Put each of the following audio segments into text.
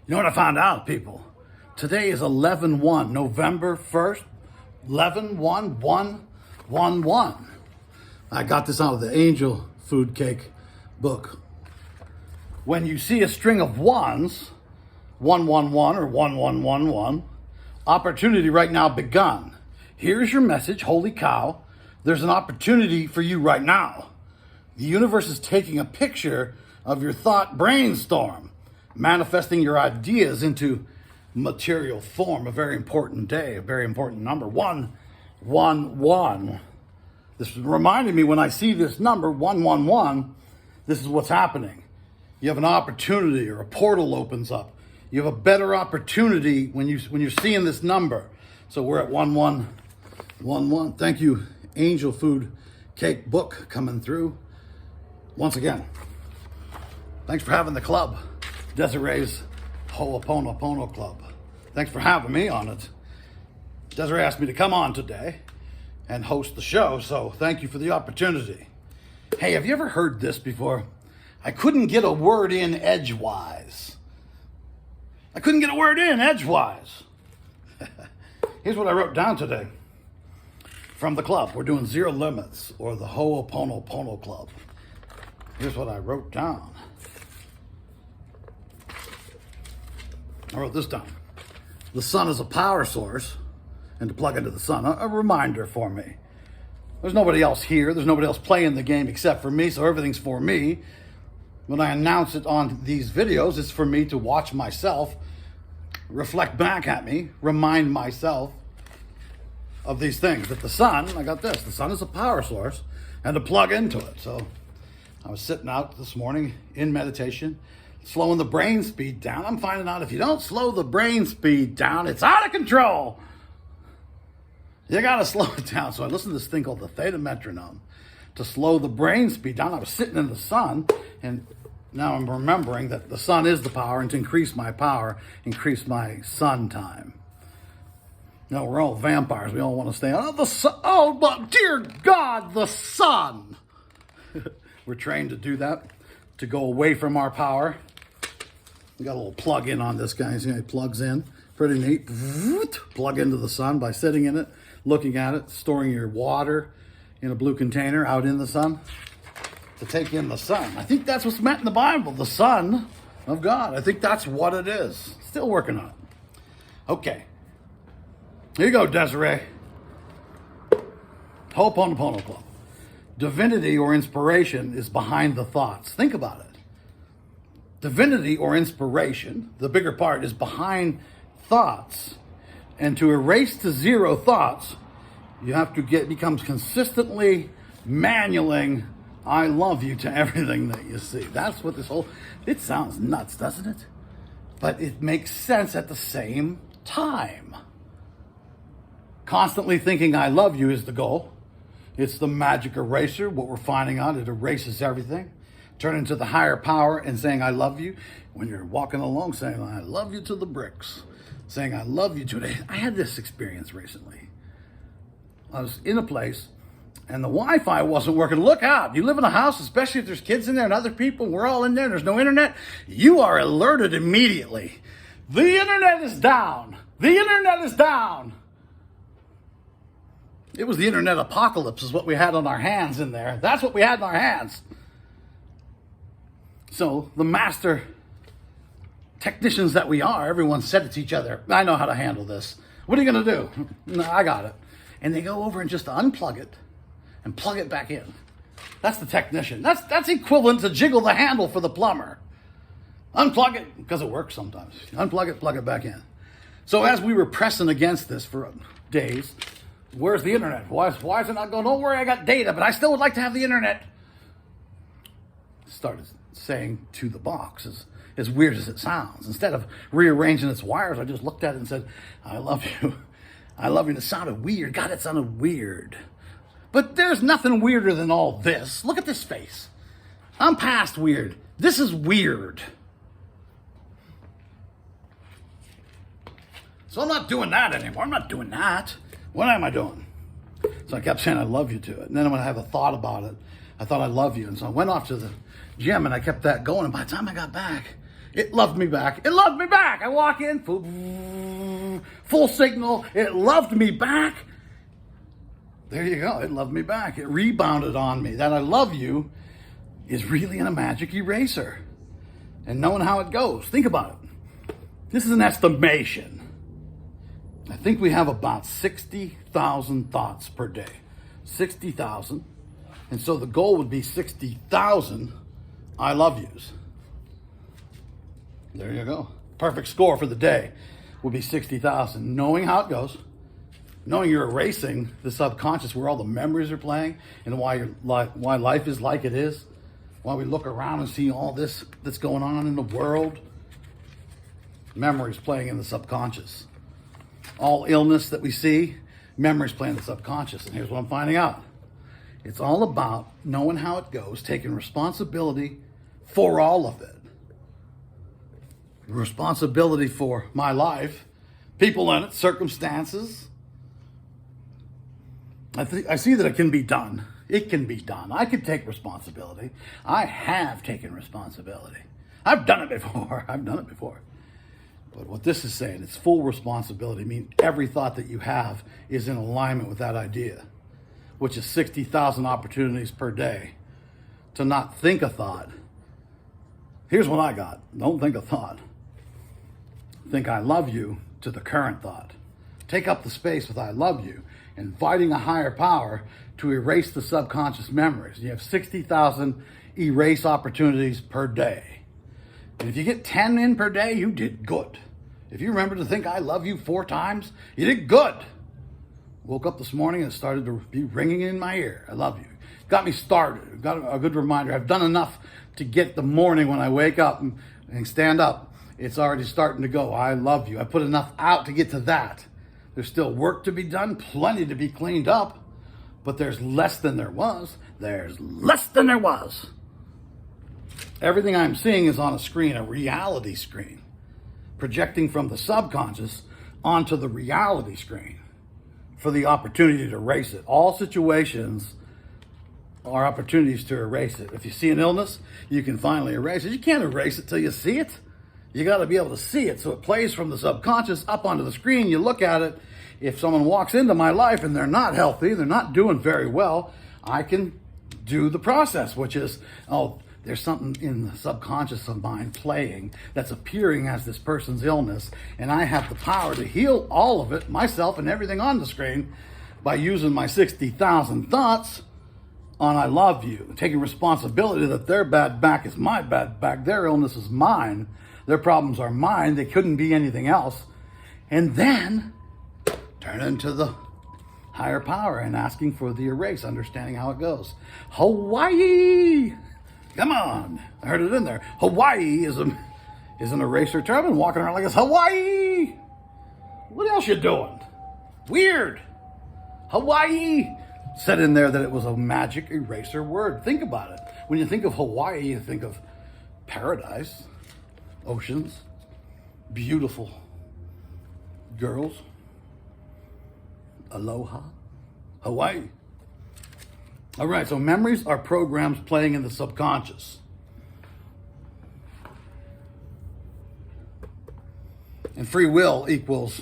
You know what I found out, people? Today is 11/1, November 1st, 11/1/1/1/1. I got this out of the Angel Food Cake book. When you see a string of ones, 111 or 1111, opportunity right now begun. Here's your message, holy cow. There's an opportunity for you right now. The universe is taking a picture of your thought brainstorm, manifesting your ideas into material form. A very important day, a very important number. 111. This reminded me when I see this number, 111, this is what's happening. You have an opportunity or a portal opens up. You have a better opportunity when you're seeing this number. So we're at 1111. Thank you, Angel Food Cake book coming through. Once again, thanks for having the club, Desiree's Ho'oponopono Club. Thanks for having me on it. Desiree asked me to come on today and host the show, so thank you for the opportunity. Hey, have you ever heard this before? I couldn't get a word in edgewise. I couldn't get a word in edgewise. Here's what I wrote down today from the club. We're doing Zero Limits, or the Ho'oponopono Club. Here's what I wrote down. I wrote this down. The sun is a power source, and to plug into the sun, a reminder for me. There's nobody else here. There's nobody else playing the game except for me, so everything's for me. When I announce it on these videos, it's for me to watch myself, reflect back at me, remind myself of these things. That the sun, I got this, the sun is a power source, and to plug into it. So I was sitting out this morning in meditation, slowing the brain speed down. I'm finding out if you don't slow the brain speed down, it's out of control. You got to slow it down. So I listened to this thing called the theta metronome to slow the brain speed down. I was sitting in the sun, and now I'm remembering that the sun is the power, and to increase my power, increase my sun time. You know, we're all vampires. We all want to stay on. Oh, the sun. Oh, but dear God, the sun. We're trained to do that, to go away from our power. We got a little plug in on this guy. See how he plugs in? Pretty neat. Plug into the sun by sitting in it, looking at it, storing your water in a blue container out in the sun to take in the sun. I think that's what's meant in the Bible, the Son of God. I think that's what it is. Still working on it. Okay. Here you go, Desiree. Ho'oponopono Club. Divinity or inspiration is behind the thoughts. Think about it. Divinity or inspiration, the bigger part, is behind thoughts. And to erase to zero thoughts, you have to become consistently manualing I love you to everything that you see. That's what this whole, it sounds nuts, doesn't it? But it makes sense at the same time. Constantly thinking I love you is the goal. It's the magic eraser. What we're finding out, it erases everything. Turn into the higher power and saying I love you. When you're walking along saying I love you to the bricks. Saying I love you today. I had this experience recently. I was in a place and the Wi-Fi wasn't working. Look out. You live in a house, especially if there's kids in there and other people. We're all in there. There's no internet. You are alerted immediately. The internet is down. The internet is down. It was the internet apocalypse is what we had on our hands in there. That's what we had in our hands. So the master technicians that we are, everyone said it to each other, I know how to handle this. What are you going to do? No, I got it. And they go over and just unplug it and plug it back in. That's the technician. That's equivalent to jiggle the handle for the plumber. Unplug it, because it works sometimes. Unplug it, plug it back in. So as we were pressing against this for days, where's the internet? Why is it not going? Don't worry, I got data, but I still would like to have the internet. Started saying to the box, as weird as it sounds. Instead of rearranging its wires, I just looked at it and said, I love you. I love you. And it sounded weird. God, it sounded weird. But there's nothing weirder than all this. Look at this face. I'm past weird. This is weird. So I'm not doing that anymore. I'm not doing that. What am I doing? So I kept saying I love you to it. And then when I have a thought about it, I thought I love you. And so I went off to the gym and I kept that going. And by the time I got back, It loved me back. It loved me back. I walk in, full signal. It loved me back. There you go. It loved me back. It rebounded on me. That I love you is really in a magic eraser. And knowing how it goes. Think about it. This is an estimation. I think we have about 60,000 thoughts per day. 60,000. And so the goal would be 60,000 I love yous. There you go. Perfect score for the day would be 60,000. Knowing how it goes, knowing you're erasing the subconscious where all the memories are playing and why life is like it is, why we look around and see all this that's going on in the world. Memories playing in the subconscious. All illness that we see, memories playing in the subconscious. And here's what I'm finding out. It's all about knowing how it goes, taking responsibility for all of it. Responsibility for my life, people in it, circumstances. I see that it can be done. It can be done. I can take responsibility. I have taken responsibility. I've done it before. But what this is saying, it's full responsibility. I mean, every thought that you have is in alignment with that idea, which is 60,000 opportunities per day to not think a thought. Here's what I got. Don't think a thought. Think I love you to the current thought. Take up the space with I love you, inviting a higher power to erase the subconscious memories. You have 60,000 erase opportunities per day. And if you get 10 in per day, you did good. If you remember to think I love you 4 times, you did good. Woke up this morning and it started to be ringing in my ear. I love you. Got me started. Got a good reminder. I've done enough to get the morning when I wake up and stand up. It's already starting to go. I love you. I put enough out to get to that. There's still work to be done, plenty to be cleaned up, but there's less than there was. There's less than there was. Everything I'm seeing is on a screen, a reality screen, projecting from the subconscious onto the reality screen for the opportunity to erase it. All situations are opportunities to erase it. If you see an illness, you can finally erase it. You can't erase it till you see it. You got to be able to see it. So it plays from the subconscious up onto the screen. You look at it. If someone walks into my life and they're not healthy, they're not doing very well, I can do the process, which is, oh, there's something in the subconscious of mine playing that's appearing as this person's illness. And I have the power to heal all of it, myself and everything on the screen, by using my 60,000 thoughts on I love you, taking responsibility that their bad back is my bad back, their illness is mine, their problems are mine, they couldn't be anything else. And then turn into the higher power and asking for the erase, understanding how it goes. Hawaii! Come on. I heard it in there. Hawaii is an eraser term and walking around like it's Hawaii. What else you doing? Weird. Hawaii. Said in there that it was a magic eraser word. Think about it. When you think of Hawaii, you think of paradise, oceans, beautiful girls, aloha, Hawaii. All right, so memories are programs playing in the subconscious. And free will equals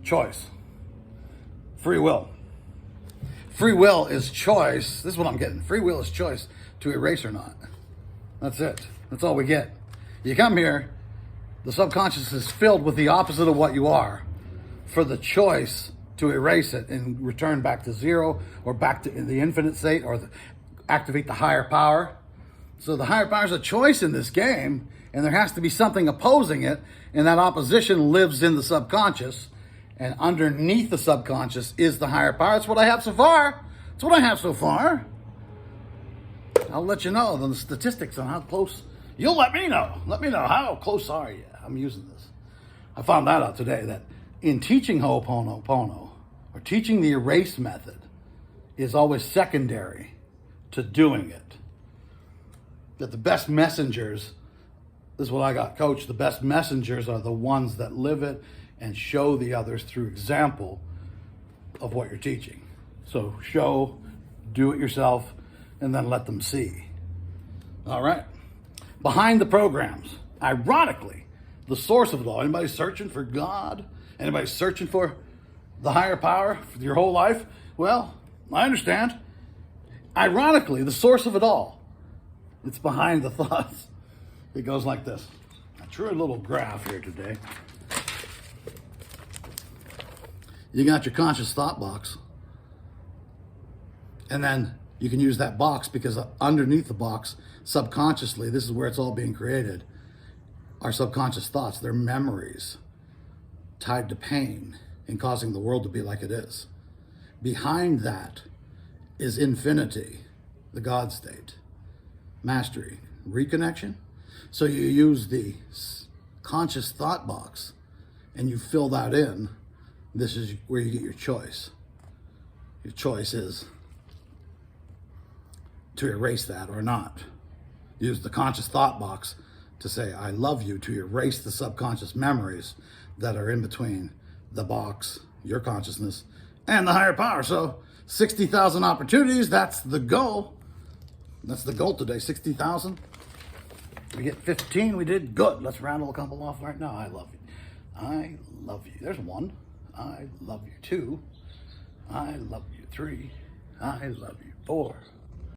choice. Free will. Free will is choice. This is what I'm getting. Free will is choice to erase or not. That's it. That's all we get. You come here, the subconscious is filled with the opposite of what you are for the choice to erase it and return back to zero or back to the infinite state or activate the higher power. So the higher power is a choice in this game, and there has to be something opposing it, and that opposition lives in the subconscious, and underneath the subconscious is the higher power. That's what I have so far. That's what I have so far. I'll let you know the statistics on how close. You'll let me know. Let me know how close are you. I'm using this. I found that out today, that in teaching Ho'oponopono, or teaching the erase method, is always secondary to doing it. That the best messengers, this is what I got, coach, the best messengers are the ones that live it and show the others through example of what you're teaching. So show, do it yourself, and then let them see. All right. Behind the programs, Ironically, the source of it all. Anybody searching for God? Anybody searching for the higher power for your whole life? Well, I understand. Ironically, the source of it all, it's behind the thoughts. It goes like this. I drew a little graph here today. You got your conscious thought box. And then you can use that box because underneath the box, subconsciously, this is where it's all being created. Our subconscious thoughts, they're memories tied to pain and causing the world to be like it is. Behind that is infinity, the God state, mastery, reconnection. So you use the conscious thought box and you fill that in. This is where you get your choice. Your choice is to erase that or not. Use the conscious thought box to say, I love you, to erase the subconscious memories that are in between the box, your consciousness, and the higher power. So 60,000 opportunities, that's the goal. That's the goal today, 60,000. We get 15, we did good. Let's rattle a couple off right now. I love you. I love you. There's one. I love you. 2. I love you. 3. I love you. 4.